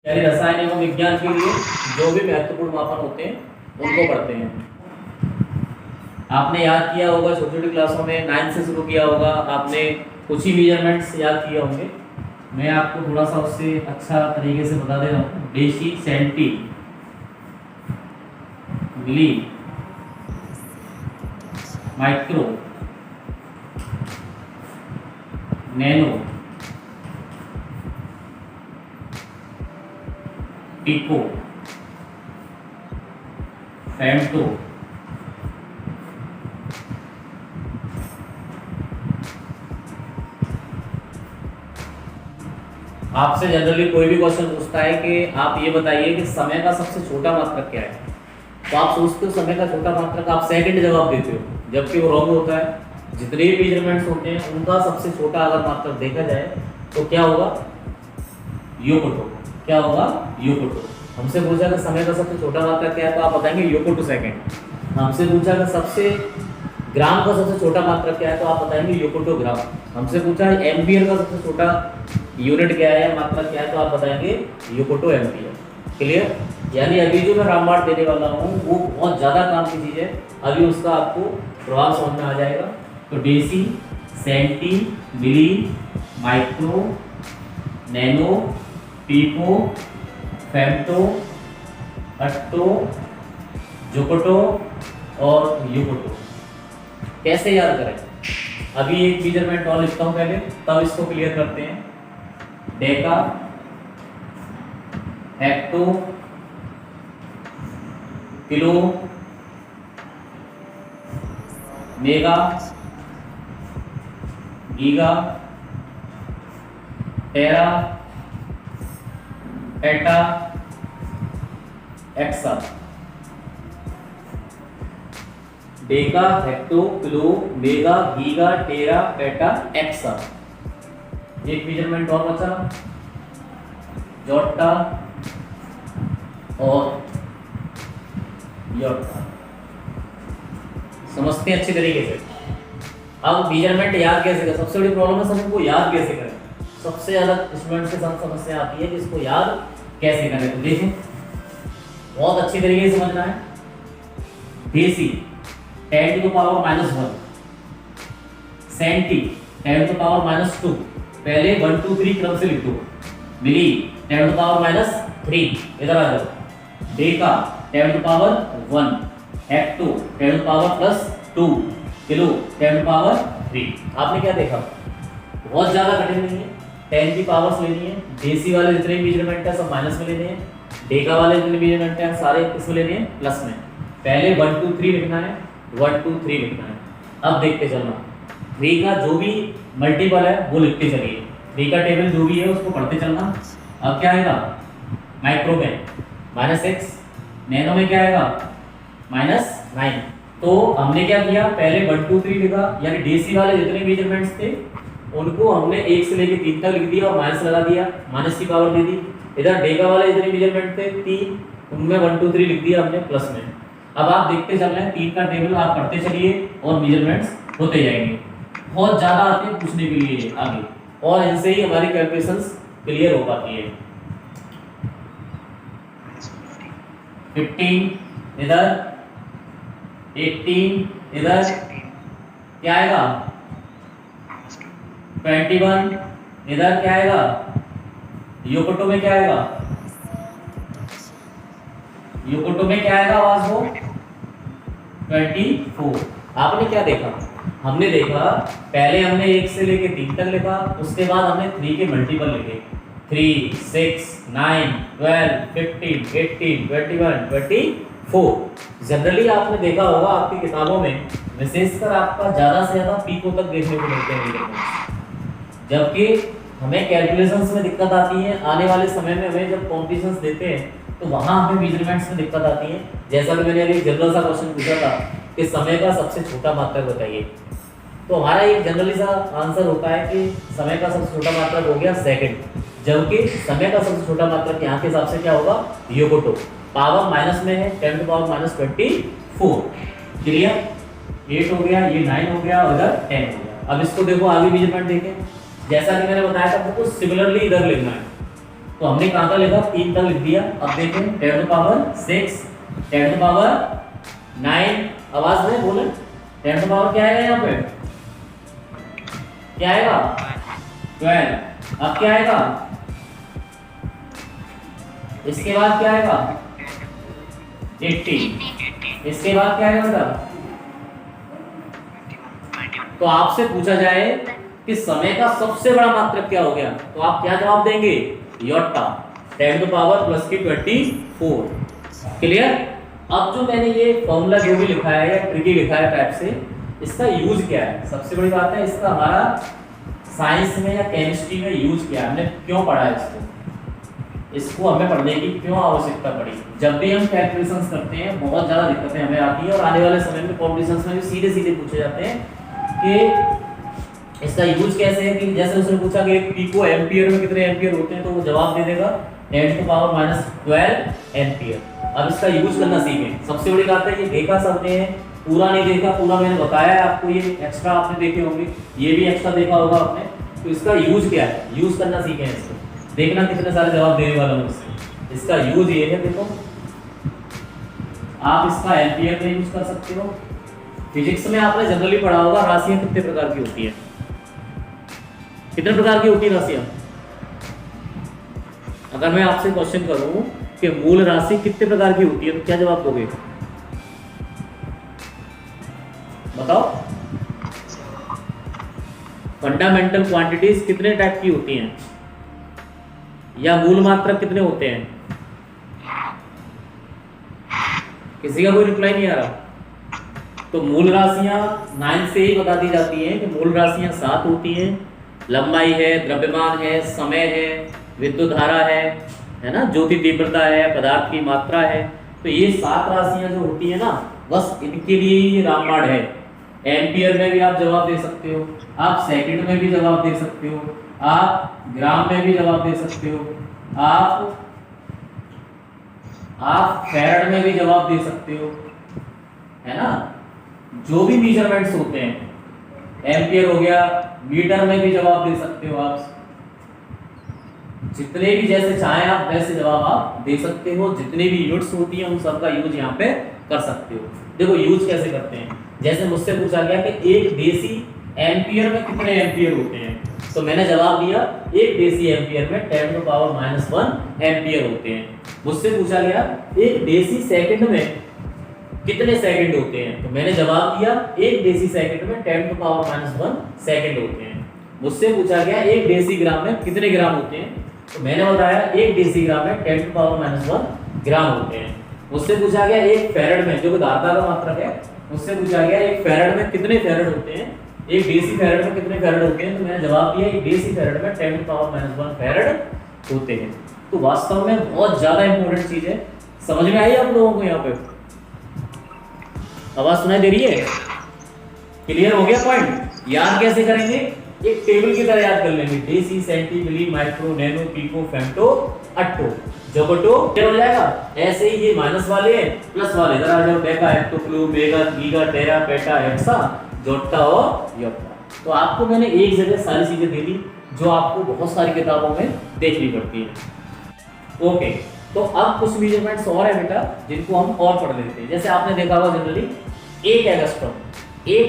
यानी रसायन एवं विज्ञान के लिए जो भी महत्वपूर्ण मापन होते हैं उनको पढ़ते हैं। आपने याद किया होगा छोटी छोटी क्लासों में 9 से शुरू किया होगा, आपने कुछ ही मेजरमेंट्स याद किए होंगे। मैं आपको थोड़ा सा उससे अच्छा तरीके से बता दे रहा हूँ। डेसी, सेंटी, मिली, माइक्रो, नैनो, पिको, फेम्टो, आपसे जनरली कोई भी क्वेश्चन पूछता है कि आप ये बताइए कि समय का सबसे छोटा मात्रक क्या है, तो आप सोचते हो समय का छोटा मात्रक, आप सेकंड जवाब देते हो, जबकि वो रॉन्ग होता है। जितने भी मेजरमेंट्स होते हैं उनका सबसे छोटा अगर मात्रक देखा जाए तो क्या होगा, योकोटो। क्या होगा, योकोटो। हमसे पूछा कि समय का सबसे छोटा मात्रक क्या है, तो आप बताएंगे योकोटो सेकंड। हमसे पूछा कि सबसे ग्राम का सबसे छोटा मात्रक क्या है, तो आप बताएंगे योकोटो ग्राम। हमसे पूछा एम्पियर का सबसे छोटा यूनिट क्या है, मात्रक क्या है, तो आप बताएंगे योकोटो एम्पियर। क्लियर। यानी अभी जो मैं रामबाण देने वाला हूँ वो बहुत ज़्यादा काम की चीज़ है, अभी उसका आपको प्रभाव समझ में आ जाएगा। तो डेसी, सेंटी, मिली, माइक्रो, नैनो, पीको, फेम्टो, अट्टो, जोकोटो और यूकोटो। कैसे याद करें, अभी एक मेजरमेंट और लिखता हूँ पहले, तब इसको क्लियर करते हैं। Deca, hecto, kilo, mega, giga, tera, peta, exa. Deca, hecto, kilo, mega, giga, tera, peta, exa. एक मेजरमेंट और बचा, जोटा और योटा। समझते हैं अच्छी तरीके से। अब मेजरमेंट याद कैसे करें, सबसे बड़ी प्रॉब्लम है सबको याद कैसे करें। सबसे ज्यादा स्टूडेंट के साथ समस्या आती है कि इसको याद कैसे करें। तो देखें, बहुत अच्छी तरीके से समझना है। Deci 10 to the power -1, centi 10 to the power -2, पहले 1 2 3 क्रम से लिख दो। मिली 10 to the power -3, इधर आ जाओ। Deka 10 to the power 1, hecto 10 to the power +2, kilo 10 to the power 3। आपने क्या देखा, बहुत ज्यादा कठिन नहीं है, 10 की पावर्स लेनी है। डेसी वाले जितने मेजरमेंट है सब माइनस में लेने हैं, डेका वाले जितने मेजरमेंट है सारे किसमें लेने हैं, प्लस में। पहले 1 2 3 लिखना है, 1 2 3 लिखना है। अब देखते चलना, 3 का जो भी मल्टीपल है वो लिखते चलिए, 3 का टेबल जो भी है उसको पढ़ते चलना। अब क्या आएगा, माइक्रो में -6, नैनो में क्या आएगा -9। तो हमने क्या किया, पहले 1 2 3 लिखा, यानी डीसी वाले जितने मेजरमेंट्स थे उनको हमने 1 से लेकर 3 तक लिख दिया और माइनस लगा दिया, माइनस की पावर दे दी। इधर डेका वाले जितने मेजरमेंट थे 3, उनमें 1 2 3 लिख दिया हमने प्लस में। अब आप देखते चल रहे हैं, 3 का टेबल आप पढ़ते चलिए और मेजरमेंट्स होते जाएंगे। बहुत ज़्यादा आते हैं पूछने के लिए आगे, और इनसे ही हमारी कैलकुलेशंस क्लियर हो पाती है। 15 इधर, 18 इधर, क्या आएगा 21 इधर, क्या आएगा योकोटो में, क्या आएगा योकोटो में, क्या आएगा आवाज वो 24। आपने क्या देखा, हमने देखा पहले हमने 1 से लेके 3 तक लिखा, उसके बाद हमने 3 के मल्टीपल लिखे, 3 6 9 12 15 18 21 24। जनरली आपने देखा होगा आपकी किताबों में विशेषकर आपका ज़्यादा से ज़्यादा पीको तक देखने को मिलते हैं, जबकि हमें कैलकुलेशंस में दिक्कत आती है। आने वाले समय में हमें जब कॉम्पिटिशन्स देते हैं तो वहाँ हमें मेजरमेंट्स में दिक्कत आती है। जैसा कि मैंने अभी जनरल सा क्वेश्चन पूछा था कि समय का सबसे छोटा मात्रक बताइए, तो हमारा एक जनरली सा आंसर होता है कि समय का सबसे छोटा मात्रक हो गया सेकंड, जबकि समय का सबसे छोटा मात्रक यहाँ के हिसाब से क्या होगा, योकोटो। पावर माइनस में है, 10 to the power -24। क्लियर, 8 हो गया, ये 9 हो गया और इधर 10 हो गया। अब इसको देखो आगे मेजरमेंट देखें, जैसा कि मैंने बताया था आपको सिमिलरली इधर लिखना है। तो हमने कहां तक लिखा, 3 तक लिख दिया। अब देखें 10 टू पावर 6, 10 टू पावर 9, आवाज में बोले 10 टू पावर क्या आएगा यहाँ पे, क्या आएगा 12। अब क्या आएगा, इसके बाद क्या आएगा 80, इसके बाद क्या आएगा बेटा। तो आपसे पूछा जाए कि समय का सबसे बड़ा मात्रक क्या हो गया, तो आप क्या जवाब देंगे, योटा, 10 टू पावर प्लस की 24। क्लियर। अब जो मैंने ये फॉर्मूला जो भी लिखा है या ट्रिकी लिखा है टाइप से, इसका यूज क्या है, सबसे बड़ी बात है इसका हमारा साइंस में या केमिस्ट्री में यूज क्या है, हमने क्यों पढ़ा है इसको हमें पढ़ने की क्यों आवश्यकता पड़ी। जब भी हम कैलकुलेशंस करते हैं बहुत ज़्यादा दिक्कतें हमें आती है, और आने वाले समय में कॉम्पिटिशन्स में भी सीधे सीधे पूछे जाते हैं कि इसका यूज कैसे है। कि जैसे उसने पूछा कि पिको एम्पियर में कितने एम्पियर होते हैं, तो वो जवाब दे देगा 10 टू पावर माइनस 12 एम्पियर। अब इसका यूज करना सीखें। सबसे बड़ी बात है ये देखा सबने है, पूरा नहीं देखा, पूरा मैंने बताया है आपको, ये एक्स्ट्रा आपने देखे होंगे, ये भी एक्स्ट्रा देखा होगा आपने। तो इसका यूज क्या है, यूज करना सीखें इसको। देखना कितने सारे जवाब देने वाला हूं इससे। इसका यूज ये है, देखो आप इसका एम्पियर में यूज कर सकते हो। फिजिक्स में आपने जनरली पढ़ा होगा राशियां कितने प्रकार की होती है, कितने प्रकार की होती है राशियां। अगर मैं आपसे क्वेश्चन करूं कि मूल राशि कितने प्रकार की होती है, तो क्या जवाब दोगे, बताओ। फंडामेंटल क्वांटिटीज कितने टाइप की होती हैं, या मूल मात्रक कितने होते हैं। किसी का कोई रिप्लाई नहीं आ रहा। तो मूल राशियां 9 से ही बता दी जाती हैं कि मूल राशियां 7 होती हैं। लंबाई है, द्रव्यमान है, समय है, विद्युत धारा है ना, ज्योति तीव्रता है, पदार्थ की मात्रा है। तो ये 7 राशियां जो होती है ना, बस इनके लिए ही रामबाण है। एम्पियर में भी आप जवाब दे सकते हो, आप सेकंड में भी जवाब दे सकते हो, आप ग्राम में भी जवाब दे सकते हो, आप फैराड में भी जवाब दे सकते हो, है ना। जो भी मेजरमेंट्स होते हैं, एम्पियर हो गया, मीटर में भी जवाब दे सकते हो आप। जितने भी जैसे चाहें आप वैसे जवाब आप दे सकते हो। जितने भी यूनिट्स होती हैं उन सब का यूज यहाँ पे कर सकते हो। देखो यूज कैसे करते हैं, जैसे मुझसे पूछा गया कि एक देसी एम्पियर में कितने एम्पियर होते हैं, तो मैंने जवाब दिया एक देसी एम्पियर में 10 टू पावर माइनस 1 एम्पियर होते हैं। मुझसे पूछा गया एक देसी सेकंड में कितने सेकंड होते हैं, तो मैंने जवाब दिया एक देसी सेकंड में 10 टू पावर माइनस 1 सेकंड होते हैं। मुझसे पूछा गया एक देसी ग्राम में कितने ग्राम होते हैं, तो मैंने बताया एक देसी ग्राम में 10 टू पावर माइनस 1 ग्राम होते हैं। मुझसे पूछा गया एक फैराड में, जो कि धारता का मात्रक है, मुझसे पूछा गया एक फैराड में कितने फैराड होते हैं, एक देसी फैराड में कितने फैराड होते हैं, तो मैंने जवाब दिया एक देसी फैराड में 10 टू पावर माइनस 1 फैराड होते हैं। तो वास्तव में बहुत ज्यादा इंपॉर्टेंट चीज है। समझ में आई आप लोगों को, यहाँ पे आवाज सुनाई दे रही है, क्लियर हो गया पॉइंट। याद कैसे करेंगे, एक टेबल की तरह याद कर लेंगे, डेसी, सेंटी, मिली, माइक्रो, नैनो, पिको, फेम्टो, अट्टो, जोकोटो, क्या हो जाएगा। ऐसे ही ये माइनस वाले हैं, प्लस वाले इधर आ जाओ, Deka, हेक्टोक्लू, mega, giga, tera, PETA, hexa, जोटा और योटा। तो आपको मैंने एक जगह सारी चीजें दे दी जो आपको बहुत सारी किताबों में देखनी पड़ती है। ओके, तो अब कुछ मेजरमेंट्स और है बेटा जिनको हम और पढ़ लेते हैं। जैसे आपने देखा होगा जनरली एक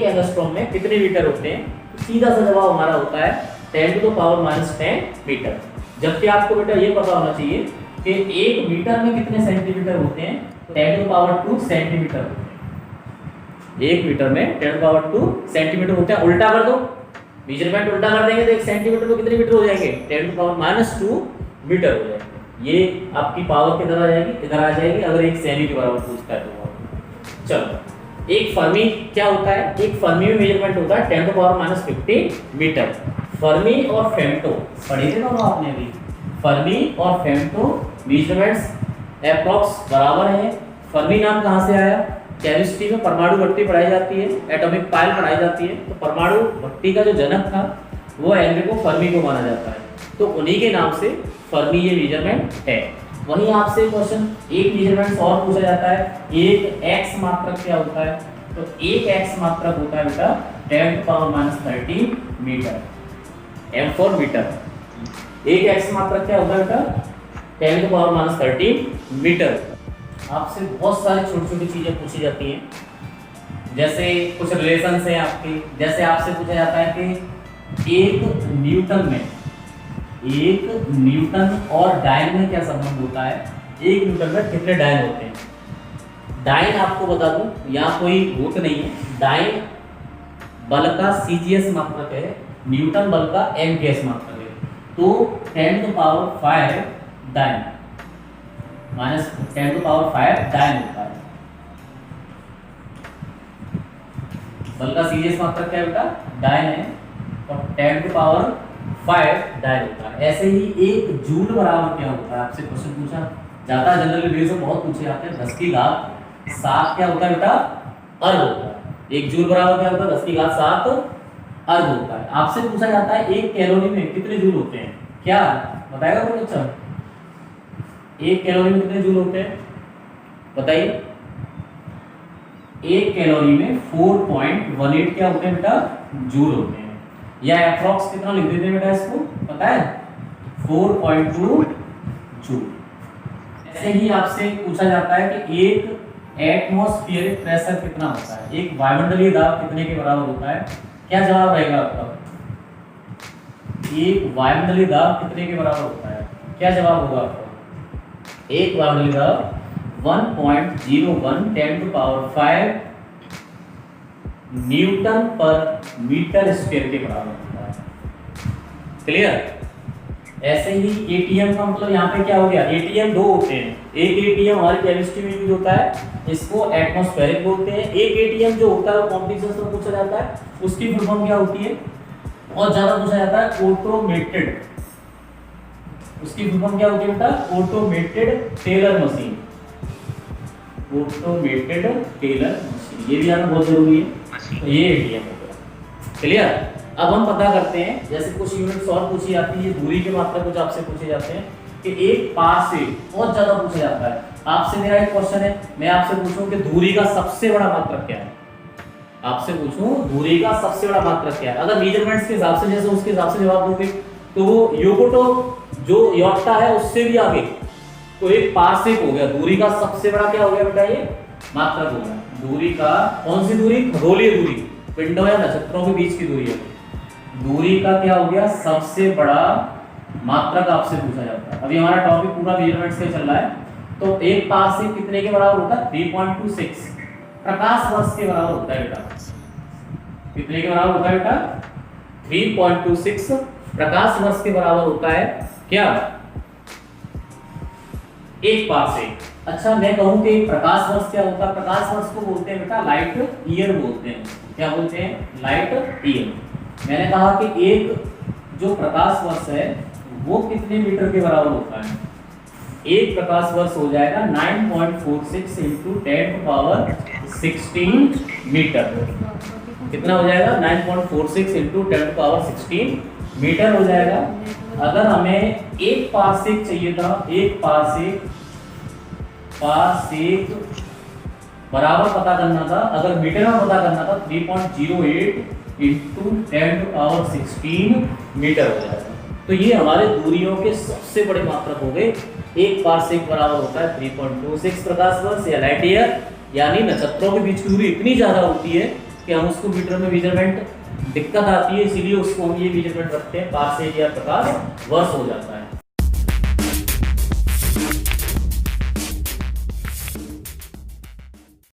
एंगस्ट्रॉम में कितने मीटर होते हैं, तो सीधा सा जवाब हमारा होता है 10 to the power minus 10 metre. जबकि आपको बेटा ये पता होना चाहिए कि 1 मीटर में कितने सेंटीमीटर होते हैं, तो 10 टू द पावर 2 सेंटीमीटर होते हैं। 1 मीटर में 10 टू द पावर 2 सेंटीमीटर होते हैं। उल्टा कर दो, मेजरमेंट उल्टा कर देंगे तो 1 सेंटीमीटर में कितने मीटर हो जाएंगे, 10 to the power minus 2 metre हो जाएंगे। ये आपकी पावर किधर आ जाएगी, इधर आ जाएगी, अगर एक सेमी के बराबर पूछता है तो। चलो, एक फर्मी क्या होता है, एक फर्मी में मेजरमेंट होता है 10 to the power minus 50 metre. Fermi और फेम्टो पढ़े थे ना आपने अभी, फर्मी और फेम्टो मेजरमेंट्स एप्रॉक्स बराबर है। फर्मी नाम कहाँ से आया, केमिस्ट्री में परमाणु भट्टी पढ़ाई जाती है, एटॉमिक पाइल पढ़ाई जाती है। तो परमाणु भट्टी का जो जनक था वो एनरिको फर्मी को माना जाता है, तो उन्हीं के नाम से फर्मी ये मेजरमेंट है। वहीं आपसे क्वेश्चन एक मेजरमेंट और पूछा जाता है, एक एक्स मात्रक क्या होता है, तो एक एक्स मात्रक होता है बेटा 10 to power minus 30 metre, m for metre. एक एक्स मात्रक क्या होता है बेटा 10⁻13 मीटर। आपसे बहुत सारी छोटी छोटी चीजें पूछी जाती हैं, जैसे कुछ रिलेशन हैं आपके, जैसे आपसे पूछा जाता है कि एक न्यूटन और डायन में क्या संबंध होता है, एक न्यूटन में कितने डायन होते हैं। डायन आपको बता दूं, यहाँ कोई भूत नहीं है, डायन बल का सीजीएस मात्रक है, न्यूटन बल का एमकेएस मात्रक है। तो 10⁵ डायन माइनस 10⁵ डायन होता है। बल का सीजीएस मात्रक क्या है बेटा, डायन है, और 10⁵ डायन होता है। ऐसे ही एक जूल बराबर क्या होता है, आपसे क्वेश्चन पूछा जाता है जनरल बेस में, बहुत पूछे जाते हैं। 10⁷ क्या होता है बेटा, अर्ग होता है। एक जूल बराबर क्या होता है, 10⁷ अर्ग होता है। आपसे पूछा जाता है एक कैलोरी में कितने जूल होते हैं, क्या बताएगा कोई बच्चा, एक कैलोरी में कितने जूल होते हैं बताइए। एक कैलोरी में 4.18 क्या होते हैं बेटा, जूल होते हैं। या एप्रोक्स कितना लिख देते हैं बेटा इसको, पता है 4.2 जूल। ऐसे ही आपसे पूछा जाता है कि एक एटमॉस्फेरिक प्रेशर कितना होता है, एक वायुमंडलीय दाब कितने के बराबर होता है, क्या जवाब रहेगा आपका, एक वायुमंडलीय दाब कितने के बराबर होता है, क्या जवाब होगा आपका। एक वायुमंडलीय दाब 1.01 10⁵ न्यूटन पर मीटर स्क्वायर के बराबर होता है। क्लियर। ऐसे ही एटीएम का मतलब यहाँ पे क्या हो गया, एटीएम दो होते हैं। एक एटीएम हमारी केमिस्ट्री में यूज होता है, इसको एटमॉस्फेरिक बोलते हैं। एक एटीएम जो होता है वो कॉम्पिटिशन में पूछा जाता है, उसकी फुल फॉर्म क्या होती है, बहुत ज्यादा पूछा जाता है, ऑटोमेटेड। उसकी फुल फॉर्म क्या होती है बेटा, automated teller machine. Automated teller machine, ये भी आना बहुत जरूरी है। तो ये एटीएम हो गया। क्लियर। अब हम पता करते हैं, जैसे कुछ यूनिट्स और पूछी जाती है, दूरी के मात्रा कुछ आपसे पूछे जाते हैं कि एक पार से बहुत ज्यादा पूछा जाता है। आपसे मेरा एक क्वेश्चन है, मैं आपसे पूछूं कि दूरी का सबसे बड़ा मात्रक क्या है, आपसे पूछूं दूरी का सबसे बड़ा मात्रक क्या है। अगर मेजरमेंट्स के हिसाब से जैसे उसके हिसाब से जवाब दोगे तो वो योगोटो जो योटा है उससे भी आगे, तो एक पारसेक हो गया। दूरी का सबसे बड़ा क्या हो गया बेटा, ये मात्रक हो गया। दूरी का कौन सी दूरी, खगोलीय दूरी, पिंडों या नक्षत्रों के बीच की दूरी है। दूरी का क्या हो गया, सबसे बड़ा मात्रक आपसे पूछा जाता है। अभी हमारा टॉपिक पूरा मेजरमेंट्स से चल रहा है। तो एक पारसेक कितने के बराबर होता है, 3.26 प्रकाश वर्ष के बराबर होता है बेटा। कितने के बराबर होता है बेटा, 3.26 प्रकाश वर्ष के बराबर होता है क्या, एक पारसेक। अच्छा मैं कहूं कि प्रकाश वर्ष क्या होता है, प्रकाश वर्ष को बोलते हैं बेटा लाइट ईयर बोलते हैं। क्या बोलते हैं, लाइट ईयर। मैंने कहा कि एक जो प्रकाश वर्ष है वो कितने मीटर के बराबर होता है, एक प्रकाश वर्ष हो जाएगा 9.46 × 10⁻16 मीटर। कितना हो जाएगा, 9.46 × 10⁻16 मीटर हो जाएगा। अगर हमें एक पारसेक चाहिए था, एक पारसेक बराबर पता करना था, अगर मीटर में पता करना था 3.08 × 10⁻16 मीटर हो जाएगा। तो ये हमारे दूरियों के सबसे बड़े मात्रक हो गए। एक पारसेक बराबर होता है 3.26 प्रकाश वर्ष या लाइट ईयर, यानी नक्षत्रों के बीच की दूरी इतनी ज्यादा होती है कि हम उसको मीटर में मेजरमेंट दिक्कत आती है, इसीलिए उसको हम ये मेजरमेंट रखते हैं, पारसेक या प्रकाश वर्ष हो जाता है।